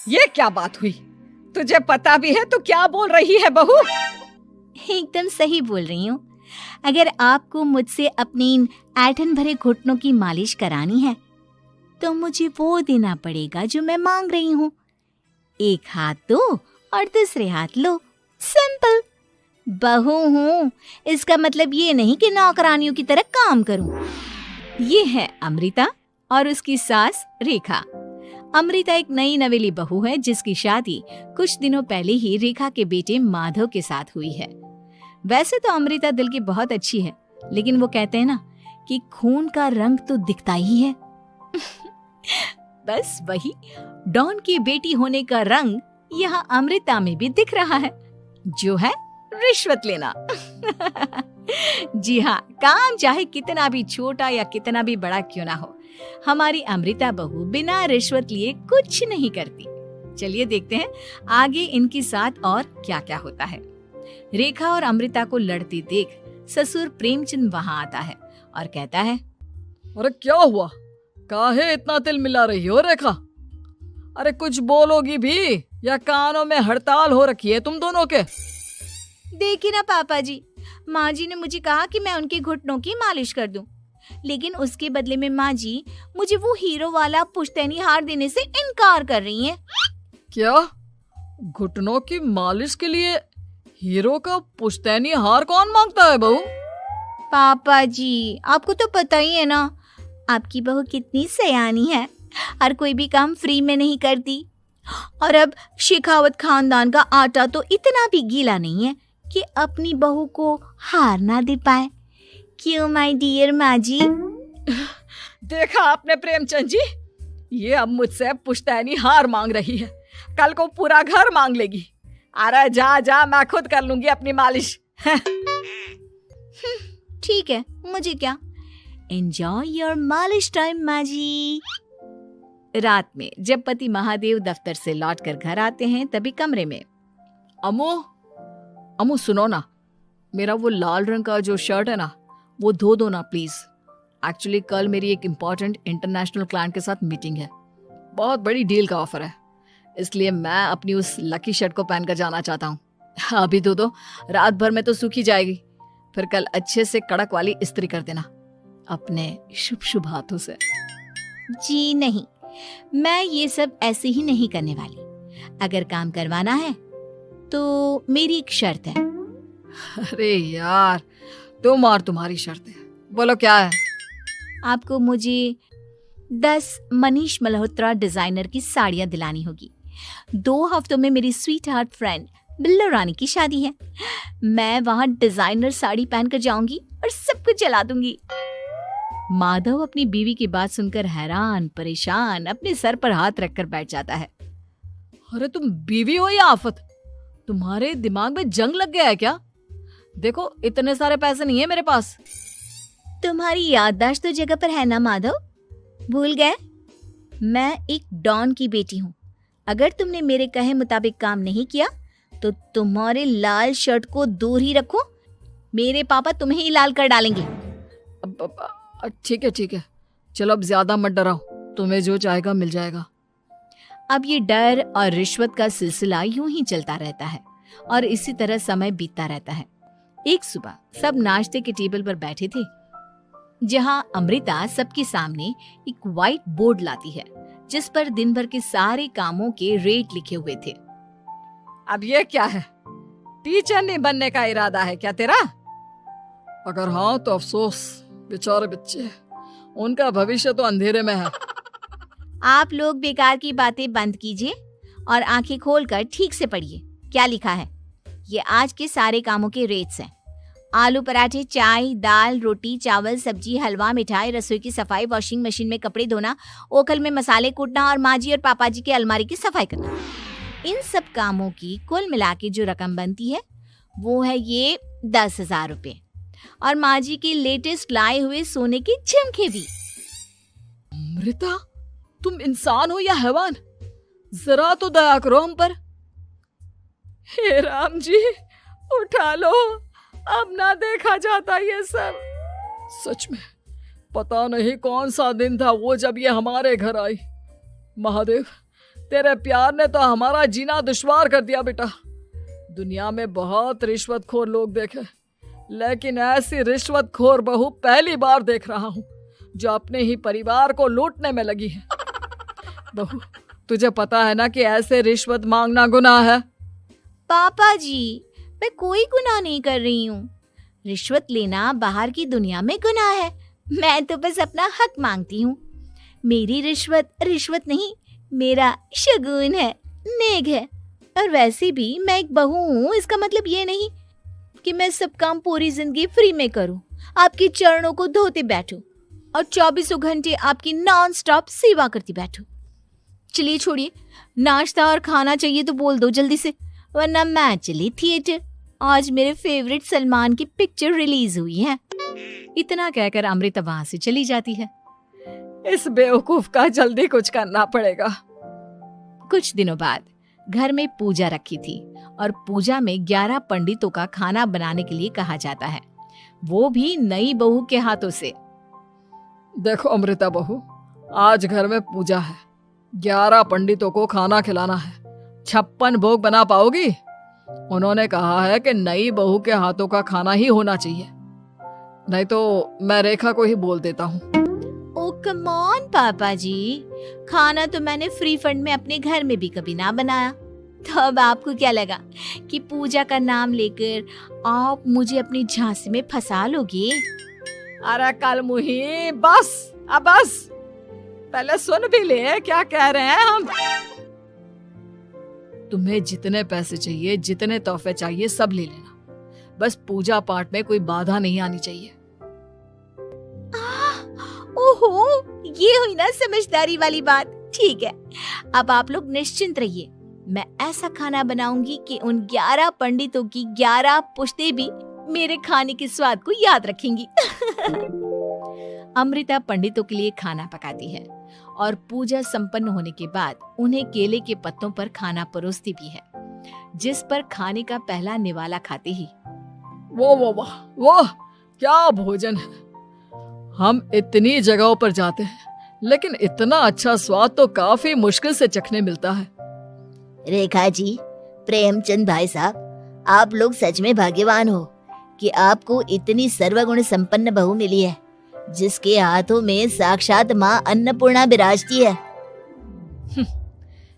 ये क्या बात हुई? तुझे पता भी है तो क्या बोल रही है बहू? एकदम सही बोल रही हूँ। अगर आपको मुझसे अपनी इन ऐंठन भरे घुटनों की मालिश करानी है तो मुझे वो देना पड़ेगा जो मैं मांग रही हूँ। एक हाथ दो और दूसरे हाथ लो, सिंपल। बहू हूँ, इसका मतलब ये नहीं कि नौकरानियों की तरह काम करूँ। ये है अमृता और उसकी सास रेखा। अमृता एक नई नवेली बहू है जिसकी शादी कुछ दिनों पहले ही रेखा के बेटे माधव के साथ हुई है। वैसे तो अमृता दिल की बहुत अच्छी है, लेकिन वो कहते हैं ना कि खून का रंग तो दिखता ही है। बस वही डॉन की बेटी होने का रंग यहाँ अमृता में भी दिख रहा है, जो है रिश्वत लेना। जी हाँ, काम चाहे कितना भी छोटा या कितना भी बड़ा क्यों ना हो, हमारी अमृता बहू बिना रिश्वत लिए कुछ नहीं करती। चलिए देखते हैं आगे इनके साथ और क्या क्या होता है। रेखा और अमृता को लड़ते देख ससुर प्रेमचंद वहां आता है और कहता है, अरे क्या हुआ? काहे इतना तिल मिला रही हो रेखा? अरे कुछ बोलोगी भी या कानों में हड़ताल हो रखी है तुम दोनों के? देखिए ना पापा जी, माँ जी ने मुझे कहा कि मैं उनके घुटनों की मालिश कर दूं, लेकिन उसके बदले में माँ जी मुझे वो हीरो वाला पुश्तैनी हार देने से इनकार कर रही हैं। क्या? घुटनों की मालिश के लिए हीरो का पुश्तैनी हार कौन मांगता है बहू? पापा जी, आपको तो पता ही है ना, आपकी बहू कितनी सयानी है, हर कोई भी काम फ्री में नहीं करती। और अब शेखावत खानदान का आटा तो इतना भी गीला नहीं है कि अपनी बहू को हार ना दे पाए। क्यों माय डियर माँ जी? देखा आपने प्रेमचंद जी, ये अब मुझसे पुश्तैनी हार मांग रही है, कल को पूरा घर मांग लेगी। अरे जा जा, मैं खुद कर लूंगी अपनी मालिश। ठीक है, मुझे क्या। एंजॉय योर मालिश टाइम माँ जी। रात में जब पति महादेव दफ्तर से लौटकर घर आते हैं तभी कमरे में, अमो सुनो ना, मेरा वो लाल रंग का जो शर्ट है ना वो धो दो ना प्लीज। एक्चुअली कल मेरी एक इम्पोर्टेंट इंटरनेशनल क्लाइंट के साथ मीटिंग है, बहुत बड़ी डील का ऑफर है, इसलिए मैं अपनी उस लकी शर्ट को पहनकर जाना चाहता हूँ। अभी धो दो, रात भर में तो सूखी जाएगी, फिर कल अच्छे से कड़क वाली इस्त्री कर देना अपने शुभ शुभ हाथों से। जी नहीं, मैं ये सब ऐसे ही नहीं करने वाली। अगर काम करवाना है तो मेरी एक शर्त है। अरे यार, तुम और तुम्हारी शर्तें, बोलो क्या है? आपको मुझे 10 मनीष मल्होत्रा डिजाइनर की साड़ियां दिलानी होगी। 2 हफ्तों में मेरी स्वीट हार्ट फ्रेंड बिल्लो रानी की शादी है। मैं वहां डिजाइनर साड़ी पहनकर जाऊंगी और सब कुछ जला दूंगी। माधव अपनी बीवी की बात सुनकर हैरान परेशान अपने सर पर हाथ रखकर बैठ जाता है। अरे तुम बीवी हो या आफत? तुम्हारे दिमाग में जंग लग गया है क्या? देखो इतने सारे पैसे नहीं है मेरे पास। तुम्हारी याददाश्त तो जगह पर है ना माधव, भूल गए? मैं एक डॉन की बेटी हूँ। अगर तुमने मेरे कहे मुताबिक काम नहीं किया तो तुम्हारे लाल शर्ट को दूर ही रखो, मेरे पापा तुम्हें ही लाल कर डालेंगे। ठीक है, चलो अब ज्यादा मत डराओ, तुम्हें जो चाहेगा मिल जाएगा। अब ये डर और रिश्वत का सिलसिला यूं ही चलता रहता है और इसी तरह समय बीतता रहता है। एक सुबह सब नाश्ते के टेबल पर बैठे थे, जहां अमृता सबके सामने एक व्हाइट बोर्ड लाती है जिस पर दिन भर के सारे कामों के रेट लिखे हुए थे। अब ये क्या है? टीचर नहीं बनने का इरादा है क्या तेरा? अगर हाँ तो अफसोस, बेचारे बच्चे, उनका भविष्य तो अंधेरे में है। आप लोग बेकार की बातें बंद कीजिए और आंखें खोलकर ठीक से पढ़िए क्या लिखा है। ये आज के सारे कामों के रेट्स हैं। आलू पराठे, चाय, दाल, रोटी, चावल, सब्जी, हलवा, मिठाई, रसोई की सफाई, वॉशिंग मशीन में कपड़े धोना, ओखल में मसाले कूटना और माँ जी और पापा जी के अलमारी की सफाई करना। इन सब कामों की कुल मिला के जो रकम बनती है वो है ये 10,000 रुपए और माँ जी के लेटेस्ट लाए हुए सोने के झुमके भी। अमृता, तुम इंसान हो या हैवान? जरा तो दया करो हम पर। हे राम जी, उठा लो, अब ना देखा जाता ये सब। सच में पता नहीं कौन सा दिन था वो जब ये हमारे घर आई। महादेव, तेरे प्यार ने तो हमारा जीना दुश्वार कर दिया बेटा। दुनिया में बहुत रिश्वतखोर लोग देखे, लेकिन ऐसी रिश्वतखोर बहू पहली बार देख रहा हूँ जो अपने ही परिवार को लूटने में लगी है। बहू, तुझे पता है ना कि ऐसे रिश्वत मांगना गुनाह है। पापा जी, मैं कोई गुनाह नहीं कर रही हूँ। रिश्वत लेना बाहर की दुनिया में गुनाह है। मैं तो बस अपना हक मांगती हूँ। मेरी रिश्वत रिश्वत नहीं, मेरा शगुन है, नेक है। और वैसे भी मैं एक बहू हूँ, इसका मतलब ये नहीं कि मैं सब काम पूरी जिंदगी फ्री में करूँ, आपके चरणों को धोते बैठूं और 24 घंटे आपकी नॉन स्टॉप सेवा करती बैठूं। चलिए छोड़िए, नाश्ता और खाना चाहिए तो बोल दो जल्दी से, वरना मैं चली थिएटर। आज मेरे फेवरेट सलमान की पिक्चर रिलीज हुई है। इतना कहकर अमृता वहां से चली जाती है। इस बेवकूफ का जल्दी कुछ करना पड़ेगा। कुछ दिनों बाद घर में पूजा रखी थी और पूजा में 11 पंडितों का खाना बनाने के लिए कहा जाता है, वो भी नई बहू के हाथों से। देखो अमृता बहू, आज घर में पूजा है, 11 पंडितों को खाना खिलाना है, 56 भोग बना पाओगी? उन्होंने कहा है कि नई बहू के हाथों का खाना ही होना चाहिए, नहीं तो मैं रेखा को ही बोल देता हूँ। ओ कम ऑन पापा जी, खाना तो मैंने फ्री फंड में अपने घर में भी कभी ना बनाया, तो अब आपको क्या लगा कि पूजा का नाम लेकर आप मुझे अपनी झांसी में फंसा लोगे? अरे कल मुही, बस अब बस, पहले सुन भी ले क्या कह रहे हैं हम। तुम्हें जितने पैसे चाहिए, जितने तोहफे चाहिए, सब ले लेना, बस पूजा पाठ में कोई बाधा नहीं आनी चाहिए। ओहो, ये हुई ना समझदारी वाली बात। ठीक है, अब आप लोग निश्चिंत रहिए, मैं ऐसा खाना बनाऊंगी कि उन 11 पंडितों की 11 पुश्तें भी मेरे खाने के स्वाद को याद रखेंगी। अमृता पंडितों के लिए खाना पकाती है और पूजा संपन्न होने के बाद उन्हें केले के पत्तों पर खाना परोसती भी है, जिस पर खाने का पहला निवाला खाते ही वो क्या भोजन है। हम इतनी जगहों पर जाते हैं, लेकिन इतना अच्छा स्वाद तो काफी मुश्किल से चखने मिलता है। रेखा जी, प्रेमचंद भाई साहब, आप लोग सच में भाग्यवान हो कि आपको इतनी सर्वगुण संपन्न बहू मिली है, जिसके हाथों में साक्षात माँ अन्नपूर्णा विराजती है।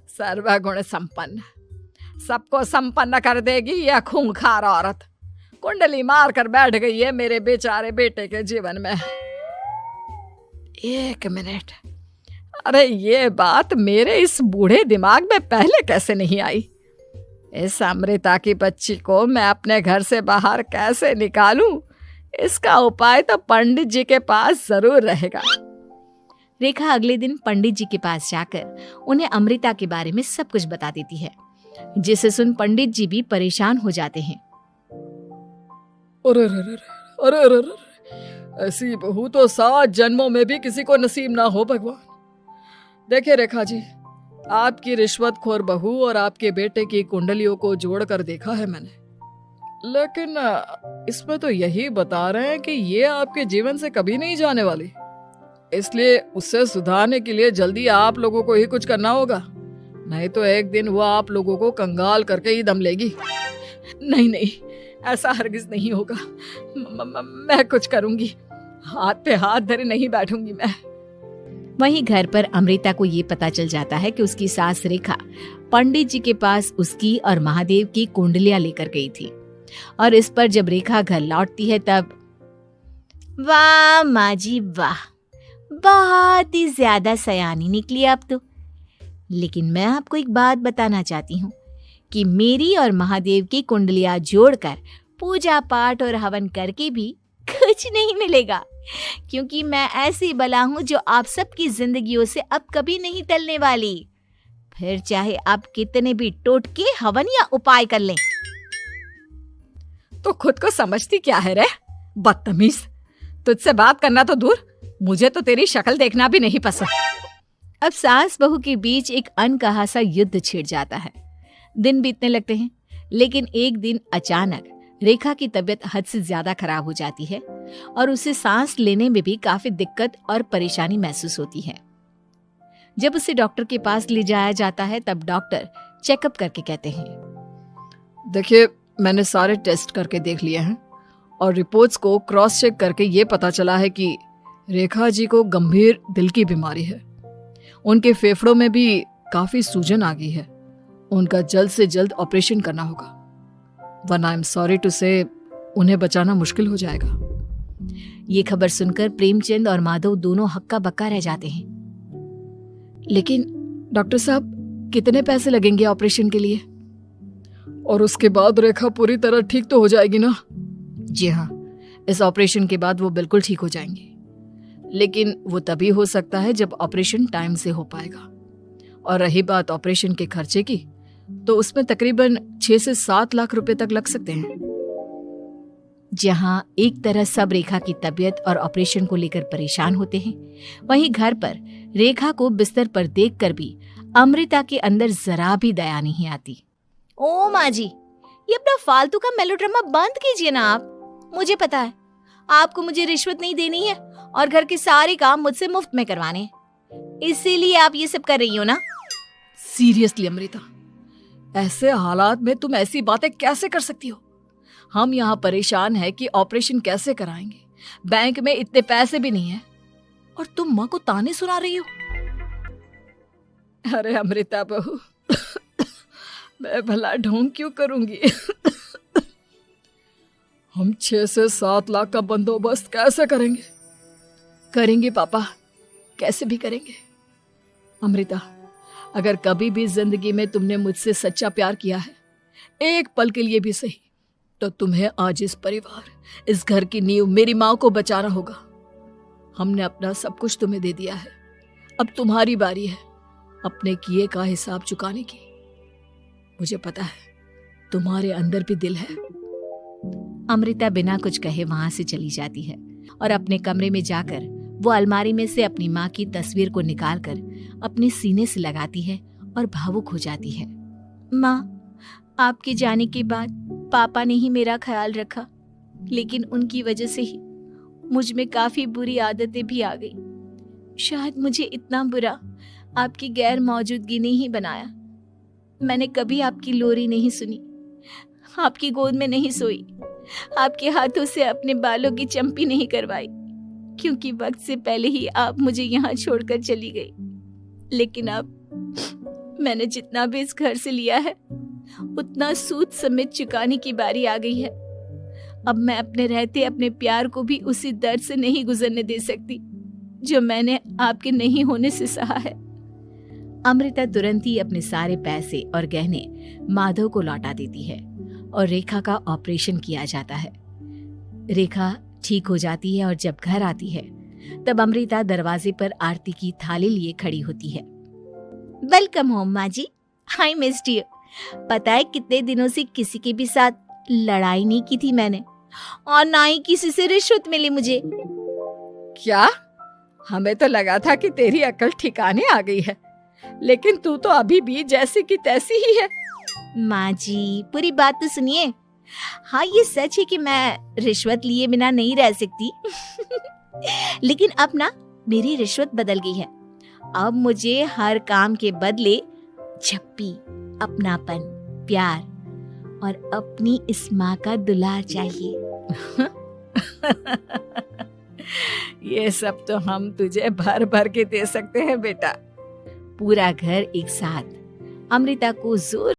सर्वगुण संपन्न, सबको संपन्न कर देगी यह खूंखार औरत। कुंडली मार कर बैठ गई है मेरे बेचारे बेटे के जीवन में। एक मिनट, अरे ये बात मेरे इस बूढ़े दिमाग में पहले कैसे नहीं आई? इस अमृता की बच्ची को मैं अपने घर से बाहर कैसे निकालूं? इसका उपाय तो पंडित जी के पास जरूर रहेगा। रेखा अगले दिन पंडित जी के पास जाकर उन्हें अमृता के बारे में सब कुछ बता देती है, जिसे सुन पंडित जी भी परेशान हो जाते हैं। अरे, ऐसी बहू तो 7 जन्मों में भी किसी को नसीब ना हो भगवान। देखिए रेखा जी, आपकी रिश्वतखोर बहू और आपके बेटे की कुंडलियों को जोड़कर देखा है मैंने, लेकिन इसमें तो यही बता रहे हैं कि ये आपके जीवन से कभी नहीं जाने वाली। इसलिए उससे सुधारने के लिए जल्दी आप लोगों को ही कुछ करना होगा, नहीं तो एक दिन वो आप लोगों को कंगाल करके ही दम लेगी। नहीं, ऐसा हरगिज नहीं होगा। मैं कुछ करूंगी, हाथ पे हाथ धरे नहीं बैठूंगी मैं। वहीं घर पर अमृता को ये पता चल जाता है कि उसकी सास रेखा पंडित जी के पास उसकी और महादेव की कुंडलियां लेकर गई थी, और इस पर जब रेखा घर लौटती है तब वाह माँ जी वाह, बहुत ही ज्यादा सयानी निकली आप तो। लेकिन मैं आपको एक बात बताना चाहती हूँ कि मेरी और महादेव की कुंडलियां जोड़कर पूजा पाठ और हवन करके भी कुछ नहीं मिलेगा, क्योंकि मैं ऐसी बला हूँ जो आप सबकी जिंदगियों से अब कभी नहीं टलने वाली। फिर चाहे आप कितने भी टोटके हवन या उपाय कर लें। तो खुद को समझती क्या है रे बदतमीज, तुझसे बात करना तो दूर, मुझे तो तेरी शक्ल देखना भी नहीं पसंद। अब सास बहू के बीच एक अनकहा सा युद्ध छिड़ जाता है। दिन बीतने लगते हैं, लेकिन एक दिन अचानक रेखा की तबीयत हद से ज्यादा खराब हो जाती है और उसे सांस लेने में भी काफी दिक्कत और परेशानी महसूस होती है। जब उसे डॉक्टर के पास ले जाया जाता है तब डॉक्टर चेकअप करके कहते हैं, देखिए, मैंने सारे टेस्ट करके देख लिए हैं और रिपोर्ट्स को क्रॉस चेक करके ये पता चला है कि रेखा जी को गंभीर दिल की बीमारी है। उनके फेफड़ों में भी काफी सूजन आ गई है। उनका जल्द से जल्द ऑपरेशन करना होगा, वरना आई एम सॉरी टू से उन्हें बचाना मुश्किल हो जाएगा। ये खबर सुनकर प्रेमचंद और माधव दोनों हक्का बक्का रह जाते हैं। लेकिन डॉक्टर साहब, कितने पैसे लगेंगे ऑपरेशन के लिए? और उसके बाद रेखा पूरी तरह ठीक तो हो जाएगी ना? जी हाँ, इस ऑपरेशन के बाद वो बिल्कुल ठीक हो जाएंगी, लेकिन वो तभी हो सकता है जब ऑपरेशन टाइम से हो पाएगा। और रही बात ऑपरेशन के खर्चे की, तो उसमें तकरीबन 6 से 7 लाख रुपए तक लग सकते हैं। जहां एक तरह सब रेखा की तबीयत और ऑपरेशन को लेकर परेशान होते हैं, वहीं घर पर रेखा को बिस्तर पर देखकर भी अमृता के अंदर जरा भी दया नहीं आती। ओ माँ जी, ये अपना फालतू का मेलोड्रामा बंद कीजिए ना आप। मुझे पता है आपको मुझे रिश्वत नहीं देनी है और घर के सारे काम मुझसे मुफ्त में करवाने हैं, इसीलिए आप ये सब कर रही हो ना। सीरियसली अमृता, ऐसे हालात में तुम ऐसी बातें कैसे कर सकती हो? हम यहाँ परेशान हैं कि ऑपरेशन कैसे कराएंगे, बैंक में इतने पैसे भी नहीं है, और तुम माँ को ताने सुना रही हो। अरे अमृता बहू, मैं भला ढोंग क्यों करूंगी? हम 6 से 7 लाख का बंदोबस्त कैसे करेंगे? करेंगे पापा, कैसे भी करेंगे। अमृता, अगर कभी भी जिंदगी में तुमने मुझसे सच्चा प्यार किया है, एक पल के लिए भी सही, तो तुम्हें आज इस परिवार, इस घर की नींव, मेरी माँ को बचाना होगा। हमने अपना सब कुछ तुम्हें दे दिया है, अब तुम्हारी बारी है अपने किए का हिसाब चुकाने की। मुझे पता है तुम्हारे अंदर भी दिल है। अमृता बिना कुछ कहे वहां से चली जाती है और अपने कमरे में जाकर वो अलमारी में से अपनी माँ की तस्वीर को निकालकर अपने सीने से लगाती है और भावुक हो जाती है। माँ, आपके जाने के बाद पापा ने ही मेरा ख्याल रखा, लेकिन उनकी वजह से ही मुझ में काफी बुरी आदतें भी आ गई। शायद मुझे इतना बुरा आपकी गैर मौजूदगी ने ही बनाया। मैंने कभी आपकी लोरी नहीं सुनी, आपकी गोद में नहीं सोई, आपके हाथों से अपने बालों की चंपी नहीं करवाई, क्योंकि वक्त से पहले ही आप मुझे यहाँ छोड़कर चली गई। लेकिन अब मैंने जितना भी इस घर से लिया है, उतना सूद समेत चुकाने की बारी आ गई है। अब मैं अपने रहते अपने प्यार को भी उसी दर्द से नहीं गुजरने दे सकती जो मैंने आपके नहीं होने से सहा है। अमृता तुरंत ही अपने सारे पैसे और गहने माधव को लौटा देती है और रेखा का ऑपरेशन किया जाता है। रेखा ठीक हो जाती है और जब घर आती है तब अमृता दरवाजे पर आरती की थाली लिए खड़ी होती है। वेलकम होम माँ जी, आई मिस्ड यू। पता है कितने दिनों से किसी के भी साथ लड़ाई नहीं की थी मैंने, और ना ही किसी से रिश्वत मिली मुझे। क्या? हमें तो लगा था कि तेरी अकल ठिकाने आ गई है, लेकिन तू तो अभी भी जैसी की तैसी ही है। माँ जी, पूरी बात तो सुनिए। हाँ, ये सच है कि मैं रिश्वत लिए बिना नहीं रह सकती लेकिन अब ना मेरी रिश्वत बदल गई है। अब मुझे हर काम के बदले झप्पी, अपनापन, प्यार और अपनी इस माँ का दुलार चाहिए। ये सब तो हम तुझे भर भर के दे सकते हैं बेटा। पूरा घर एक साथ अमृता को जोर